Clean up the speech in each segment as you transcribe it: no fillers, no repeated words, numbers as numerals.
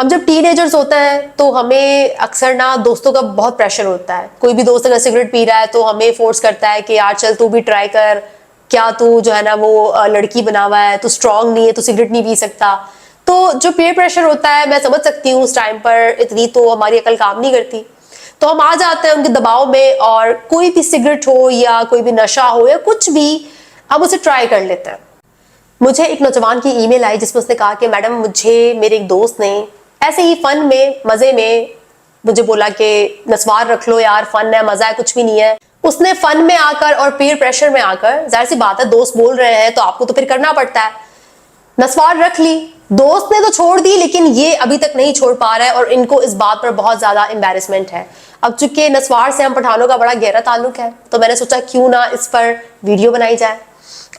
हम जब टीनेजर्स होते हैं तो हमें अक्सर ना दोस्तों का बहुत प्रेशर होता है। कोई भी दोस्त अगर सिगरेट पी रहा है तो हमें फोर्स करता है कि यार चल तू भी ट्राई कर, क्या तू जो है ना वो लड़की बना हुआ है, तू स्ट्रांग नहीं है, तू सिगरेट नहीं पी सकता। तो जो पीयर प्रेशर होता है मैं समझ सकती हूँ, उस टाइम पर इतनी तो हमारी अकल काम नहीं करती, तो हम आ जाते हैं उनके दबाव में और कोई भी सिगरेट हो या कोई भी नशा हो या कुछ भी, हम उसे ट्राई कर लेते हैं। मुझे एक नौजवान की ईमेल आई जिसमें उसने कहा कि मैडम मुझे मेरे एक दोस्त ने ऐसे ही फन में मजे में मुझे बोला कि नस्वार रख लो यार, फन है, मजा है, कुछ भी नहीं है। उसने फन में आकर और पीयर प्रेशर में आकर, जाहिर सी बात है दोस्त बोल रहे हैं तो आपको तो फिर करना पड़ता है, नस्वार रख ली। दोस्त ने तो छोड़ दी लेकिन ये अभी तक नहीं छोड़ पा रहा है और इनको इस बात पर बहुत ज्यादा एम्बैरेसमेंट है। अब चूंकि नस्वार से हम पठानों का बड़ा गहरा ताल्लुक है तो मैंने सोचा क्यों ना इस पर वीडियो बनाई जाए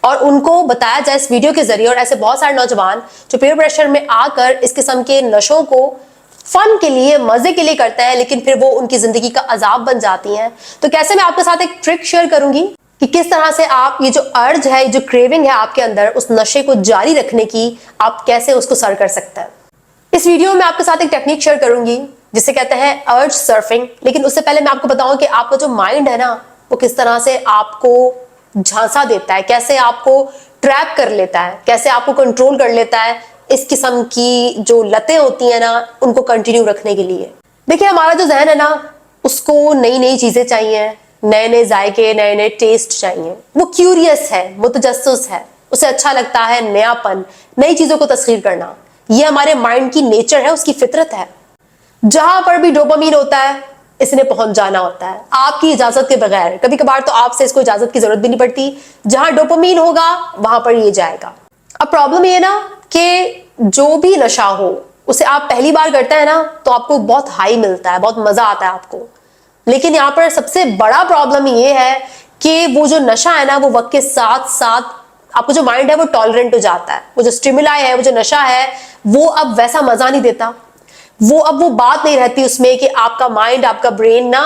और उनको बताया जाए इस वीडियो के जरिए। और ऐसे बहुत सारे नौजवान जो पीयर प्रेशर में आकर इस किस्म के नशों को फन के लिए, मजे के लिए करते हैं लेकिन फिर वो उनकी जिंदगी का अजाब बन जाती हैं। तो कैसे मैं आपके साथ एक ट्रिक शेयर करूंगी कि किस तरह से आप ये जो अर्ज है, जो क्रेविंग है आपके अंदर, उस नशे को जारी रखने की, आप कैसे उसको सर कर सकते हैं। इस वीडियो में आपके साथ एक टेक्निक शेयर करूंगी जिसे कहते हैं अर्ज सर्फिंग। लेकिन उससे पहले मैं आपको बताऊं कि आपका जो माइंड है ना, वो किस तरह से आपको झांसा देता है, कैसे आपको ट्रैप कर लेता है, कैसे आपको कंट्रोल कर लेता है इस किस्म की जो लतें होती है ना, उनको कंटिन्यू रखने के लिए। देखिए हमारा जो जहन है ना, उसको नई नई चीजें चाहिए, नए नए जायके, नए नए टेस्ट चाहिए। वो क्यूरियस है, मुतजस्सिस है, उसे अच्छा लगता है नयापन, नई चीजों को तस्खीर करना। ये हमारे माइंड की नेचर है, उसकी फितरत है। जहां पर भी डोपामीन होता है इसने पहुंच जाना होता है आपकी इजाजत के बगैर। कभी कभार तो आपसे इसको इजाजत की जरूरत भी नहीं पड़ती, जहां डोपामीन होगा वहां पर ये जाएगा। अब प्रॉब्लम ये ना कि जो भी नशा हो उसे आप पहली बार करते हैं ना तो आपको बहुत हाई मिलता है, बहुत मजा आता है आपको। लेकिन यहाँ पर सबसे बड़ा प्रॉब्लम ये है कि वो जो नशा है ना, वो वक्त के साथ साथ आपको जो माइंड है वो टॉलरेंट हो जाता है। वो जो स्टिमुलाई है, वो जो नशा है, वो अब वैसा मजा नहीं देता। वो अब वो बात नहीं रहती उसमें कि आपका माइंड, आपका ब्रेन ना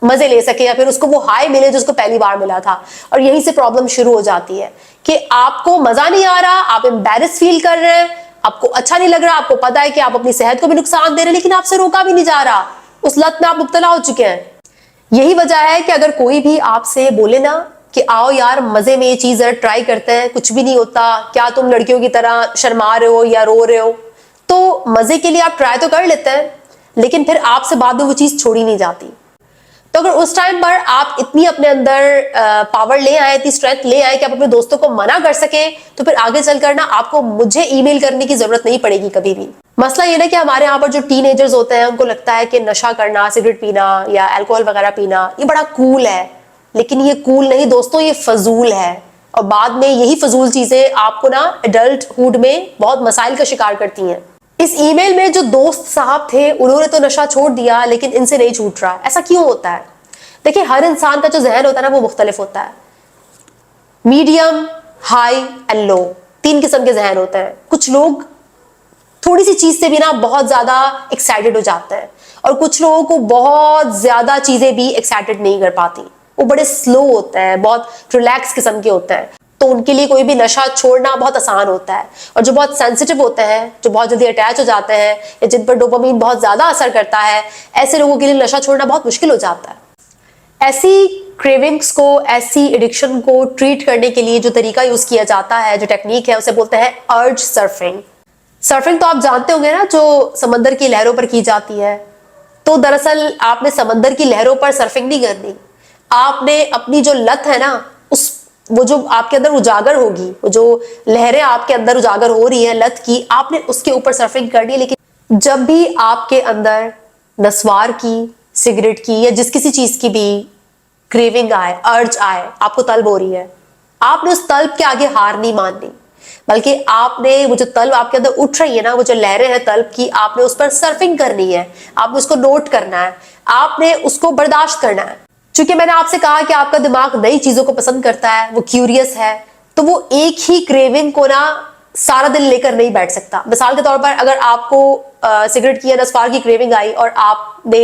मजे ले सके या फिर उसको वो हाई मिले जो उसको पहली बार मिला था। और यहीं से प्रॉब्लम शुरू हो जाती है कि आपको मजा नहीं आ रहा, आप एम्बैरेस फील कर रहे हैं, आपको अच्छा नहीं लग रहा, आपको पता है कि आप अपनी सेहत को भी नुकसान दे रहे हैं लेकिन आपसे रोका भी नहीं जा रहा। उस लत में आप मुब्तला हो चुके हैं। यही वजह है कि अगर कोई भी आपसे बोले ना कि आओ यार मजे में ये चीज जरा ट्राई करते हैं, कुछ भी नहीं होता, क्या तुम लड़कियों की तरह शर्मा रहे हो या रो रहे हो, तो मजे के लिए आप ट्राई तो कर लेते हैं लेकिन फिर आपसे बाद में वो चीज छोड़ी नहीं जाती। तो अगर उस टाइम पर आप इतनी अपने अंदर पावर ले आए, इतनी स्ट्रेंथ ले आए कि आप अपने दोस्तों को मना कर सके, तो फिर आगे चलकर ना आपको मुझे ईमेल करने की जरूरत नहीं पड़ेगी कभी भी। मसला ये ना कि हमारे यहाँ पर जो टीनेजर्स होते हैं उनको लगता है कि नशा करना, सिगरेट पीना या अल्कोहल वगैरह पीना ये बड़ा कूल है। लेकिन ये कूल नहीं दोस्तों, ये फजूल है। और बाद में यही फजूल चीजें आपको ना एडल्टहुड में बहुत मसाइल का शिकार करती हैं। इस ईमेल में जो दोस्त साहब थे उन्होंने तो नशा छोड़ दिया लेकिन इनसे नहीं छूट रहा। ऐसा क्यों होता है? देखिए हर इंसान का जो जहन होता है ना वो मुख्तलिफ होता है। मीडियम, हाई एंड लो, तीन किस्म के जहन होते हैं। कुछ लोग थोड़ी सी चीज से भी ना बहुत ज्यादा एक्साइटेड हो जाते हैं और कुछ लोगों को बहुत ज्यादा चीजें भी एक्साइटेड नहीं कर पाती। वो बड़े स्लो होते हैं, बहुत रिलैक्स किस्म के होते हैं, तो उनके लिए कोई भी नशा छोड़ना बहुत आसान होता है। और जो बहुत सेंसिटिव होते हैं, जो बहुत जल्दी अटैच हो जाते हैं या जिन पर डोपामीन बहुत ज्यादा असर करता है, ऐसे लोगों के लिए नशा छोड़ना बहुत मुश्किल हो जाता है। ऐसी क्रेविंग्स को, ऐसी एडिक्शन को ट्रीट करने के लिए जो तरीका यूज किया जाता है, जो टेक्निक है, उसे बोलते हैं अर्ज सर्फिंग। सर्फिंग तो आप जानते होंगे ना, जो समंदर की लहरों पर की जाती है। तो दरअसल आपने समंदर की लहरों पर सर्फिंग नहीं करनी, आपने अपनी जो लत है ना, उस वो जो आपके अंदर उजागर होगी, वो जो लहरें आपके अंदर उजागर हो रही है लत की, आपने उसके ऊपर सर्फिंग करनी है। लेकिन जब भी आपके अंदर नस्वार की, सिगरेट की या जिस किसी चीज की भी क्रेविंग आए, अर्ज आए, आपको तलब हो रही है, आपने उस तलब के आगे हार नहीं माननी, बल्कि आपने वो जो तलब आपके अंदर उठ रही है ना, वो जो लहरें हैं तलब की, आपने उस पर सर्फिंग करनी है। आपने उसको नोट करना है, आपने उसको बर्दाश्त करना है। चूंकि मैंने आपसे कहा कि आपका दिमाग नई चीजों को पसंद करता है, वो क्यूरियस है, तो वो एक ही क्रेविंग को ना सारा दिन लेकर नहीं बैठ सकता। मिसाल के तौर पर अगर आपको सिगरेट की या नस्वार की क्रेविंग आई और आपने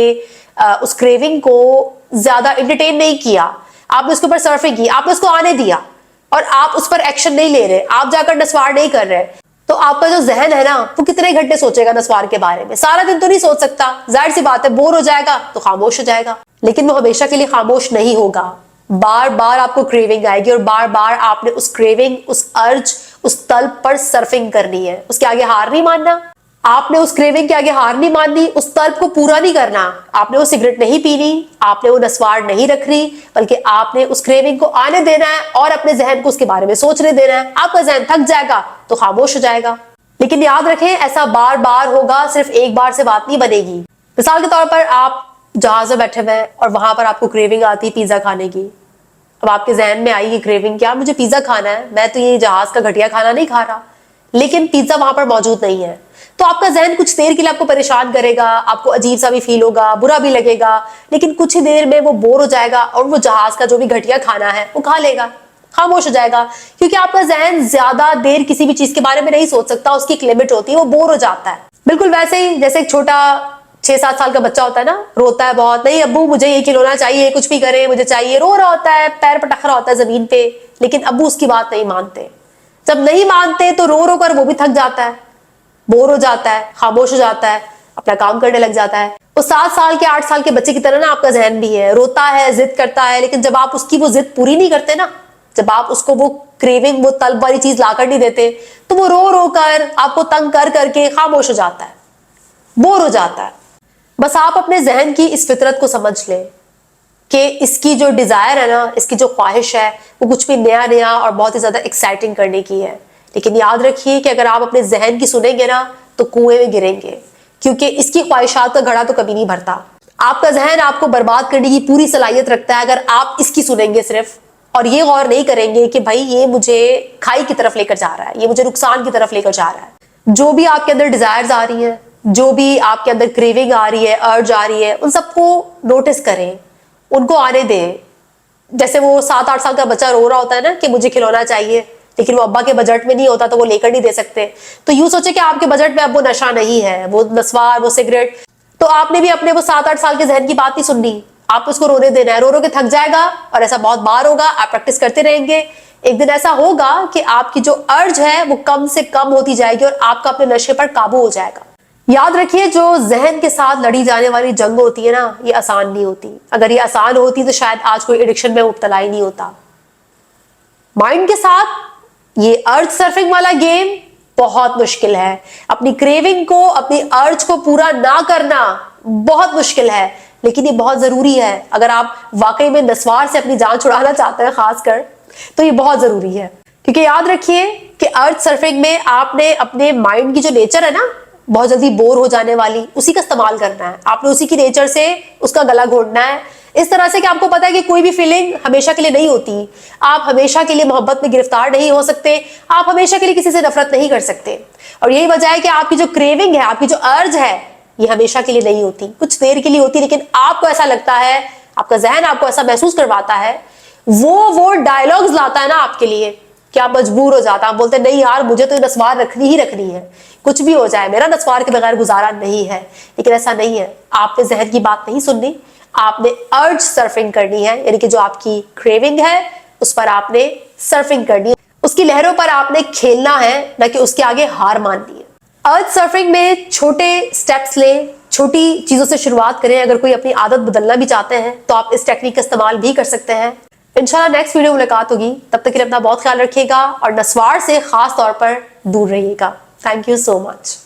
उस क्रेविंग को ज्यादा एंटरटेन नहीं किया, आपने उसके ऊपर सर्फिंग की, आपने उसको आने दिया और आप उस पर एक्शन नहीं ले रहे, आप जाकर नस्वार नहीं कर रहे, तो आपका जो जहन है ना वो कितने घंटे सोचेगा नस्वार के बारे में? सारा दिन तो नहीं सोच सकता, जाहिर सी बात है, बोर हो जाएगा तो खामोश हो जाएगा। लेकिन वो हमेशा के लिए खामोश नहीं होगा, बार बार आपको क्रेविंग आएगी और बार बार आपने उस क्रेविंग, उस अर्ज, उस तलब पर सर्फिंग करनी है। उसके आगे हार नहीं मानना, आपने उस क्रेविंग के आगे हार नहीं माननी, उस तलब को पूरा नहीं करना। आपने वो सिगरेट नहीं पीनी, आपने वो नस्वार नहीं रखनी, बल्कि आपने उस क्रेविंग को आने देना है और अपने जहन को उसके बारे में सोचने देना है। आपका जहन थक जाएगा तो खामोश हो जाएगा। लेकिन याद रखें, ऐसा बार बार होगा, सिर्फ एक बार से बात नहीं बनेगी। मिसाल के तौर पर आप जहाज में बैठे हुए हैं और वहां पर आपको क्रेविंग आती है पिज्जा खाने की। अब आपके जहन में आई ये क्रेविंग, क्या मुझे पिज्जा खाना है, मैं तो ये जहाज का घटिया खाना नहीं खा रहा, लेकिन पिज्जा वहां पर मौजूद नहीं है। तो आपका जहन कुछ देर के लिए आपको परेशान करेगा, आपको अजीब सा भी फील होगा, बुरा भी लगेगा, लेकिन कुछ ही देर में वो बोर हो जाएगा और वो जहाज का जो भी घटिया खाना है वो खा लेगा, खामोश हो जाएगा। क्योंकि आपका जहन ज्यादा देर किसी भी चीज के बारे में नहीं सोच सकता, उसकी एक लिमिट होती है, वो बोर हो जाता है। बिल्कुल वैसे ही जैसे एक छोटा 6-7 साल का बच्चा होता है ना, रोता है बहुत, नहीं अब्बू मुझे ये खिलौना चाहिए, कुछ भी करे मुझे चाहिए, रो रहा होता है, पैर पटक रहा होता है जमीन पे, लेकिन अब्बू उसकी बात नहीं मानते। जब नहीं मानते तो रो रो कर वो भी थक जाता है, बोर हो जाता है, खामोश हो जाता है, अपना काम करने लग जाता है। वो 7 साल के 8 साल के बच्चे की तरह ना आपका जहन भी है, रोता है, जिद करता है, लेकिन जब आप उसकी वो जिद पूरी नहीं करते ना, जब आप उसको वो क्रेविंग, वो तलब वाली चीज लाकर नहीं देते, तो वो रो रो कर, आपको तंग कर करके खामोश हो जाता है, बोर हो जाता है। बस आप अपने जहन की इस फितरत को समझ लें कि इसकी जो डिजायर है ना, इसकी जो ख्वाहिश है, वो कुछ भी नया नया और बहुत ही ज्यादा एक्साइटिंग करने की है। लेकिन याद रखिए कि अगर आप अपने जहन की सुनेंगे ना तो कुएं में गिरेंगे, क्योंकि इसकी ख्वाहिशात का घड़ा तो कभी नहीं भरता। आपका जहन आपको बर्बाद करने की पूरी सलाहियत रखता है अगर आप इसकी सुनेंगे सिर्फ, और ये गौर नहीं करेंगे कि भाई ये मुझे खाई की तरफ लेकर जा रहा है, ये मुझे नुकसान की तरफ लेकर जा रहा है। जो भी आपके अंदर डिजायर्स आ रही है, जो भी आपके अंदर क्रेविंग आ रही है, अर्ज आ रही है, उन सबको नोटिस करें, उनको आने दें। जैसे वो 7-8 साल का बच्चा रो रहा होता है ना कि मुझे खिलौना चाहिए, लेकिन वो अब्बा के बजट में नहीं होता तो वो लेकर नहीं दे सकते। तो यूं सोचे कि आपके बजट में अब वो नशा नहीं है, वो नस्वार, वो सिगरेट, तो आपने भी अपने वो 7-8 साल के जहन की बात नहीं सुननी, आप उसको रोने देना है। रो रो के थक जाएगा और ऐसा बहुत बार होगा, आप प्रैक्टिस करते रहेंगे। एक दिन ऐसा होगा कि आपकी जो अर्ज है वो कम से कम होती जाएगी और आपका अपने नशे पर काबू हो जाएगा। याद रखिए, जो जहन के साथ लड़ी जाने वाली जंग होती है ना, ये आसान नहीं होती। अगर ये आसान होती तो शायद आज कोई एडिक्शन में मुब्तला ही नहीं होता। माइंड के साथ ये अर्ज सर्फिंग वाला गेम बहुत मुश्किल है। अपनी क्रेविंग को, अपनी अर्ज को पूरा ना करना बहुत मुश्किल है, लेकिन ये बहुत जरूरी है। अगर आप वाकई में नस्वार से अपनी जान छुड़ाना चाहते हैं खासकर, तो ये बहुत जरूरी है। क्योंकि याद रखिए कि अर्ज सर्फिंग में आपने अपने माइंड की जो नेचर है ना, बहुत जल्दी बोर हो जाने वाली, उसी का इस्तेमाल करना है। आपने उसी की नेचर से उसका गला घोटना है, इस तरह से कि आपको पता है कि कोई भी फीलिंग हमेशा के लिए नहीं होती। आप हमेशा के लिए मोहब्बत में गिरफ्तार नहीं हो सकते, आप हमेशा के लिए किसी से नफरत नहीं कर सकते। और यही वजह है कि आपकी जो क्रेविंग है, आपकी जो अर्ज है, ये हमेशा के लिए नहीं होती, कुछ देर के लिए होती। लेकिन आपको ऐसा लगता है, आपका जहन आपको ऐसा महसूस करवाता है, वो डायलॉग्स लाता है ना आपके लिए कि आप मजबूर हो जाता, आप बोलते नहीं यार मुझे तो नस्वार रखनी ही रखनी है, कुछ भी हो जाए मेरा नस्वार के बगैर गुजारा नहीं है। लेकिन ऐसा नहीं है, आपने जहन की बात नहीं सुननी, आपने अर्ज सर्फिंग करनी है। यानी कि जो आपकी क्रेविंग है उस पर आपने सर्फिंग करनी है, उसकी लहरों पर आपने खेलना है, ना कि उसके आगे हार माननी है। अर्ज सर्फिंग में छोटे स्टेप्स लें, छोटी चीजों से शुरुआत करें। अगर कोई अपनी आदत बदलना भी चाहते हैं तो आप इस टेक्निक का इस्तेमाल भी कर सकते हैं। इंशाल्लाह नेक्स्ट वीडियो मुलाकात होगी, तब तक के लिए अपना बहुत ख्याल रखिएगा और नस्वार से खास तौर पर दूर रहिएगा। Thank you so much.